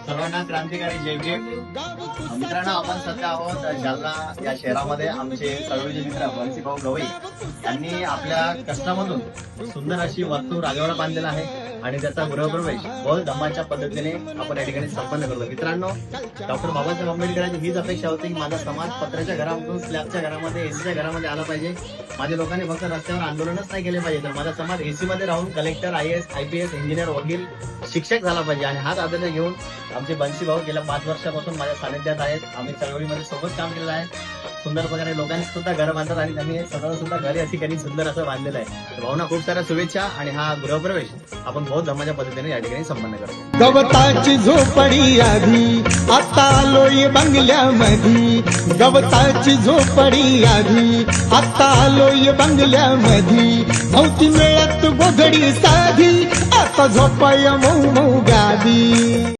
सर्वांना क्रांतिकारी जय भीम. मित्रांनो, आपण सध्या आहोत जालना या शहरामध्ये. आमचे चळवळीचे मित्र बंसी भाऊ गवई यांनी आपल्या कष्टामधून सुंदर अशी वस्तू राजवाडा बांधलेला आहे आणि त्याचा गृहप्रवेश बौद्ध धम्माच्या पद्धतीने आपण या ठिकाणी संपन्न करतो. मित्रांनो, डॉक्टर बाबासाहेब आंबेडकरांची हीच अपेक्षा होती की माझा समाज पत्र्याच्या घरामधून स्लॅबच्या घरामध्ये, एसीच्या घरामध्ये आला पाहिजे. माझ्या लोकांनी फक्त रस्त्यावर आंदोलनच नाही केले पाहिजे, तर माझा समाज एसी मध्ये राहून कलेक्टर, IAS, IPS, इंजिनियर, वकील, शिक्षक झाला पाहिजे. आणि हाच आदर्श घेऊन आमचे बंसी भाऊ गेल्या 5 वर्षापासून माझ्या सानिध्यात आहेत. आम्ही चळवळीमध्ये सोबत काम केलेलं आहे. सुंदर प्रकारे लोकांनी सुद्धा घर बांधतात आणि त्यांनी स्वतः सुद्धा घर या ठिकाणी सुंदर असं बांधलेलं आहे. भावना खूप साऱ्या शुभेच्छा. आणि हा गृहप्रवेश आपण बौद्ध धर्माच्या पद्धतीने या ठिकाणी संपन्न करतो. गवताची झोपडी आधी, आता आलोय बंगल्यामधी. गवताची झोपडी आधी, आता आलोय बंगल्यामधी. नव्हती मिळत गोधडी साधी, आता झोपाय मऊ मऊ गादी.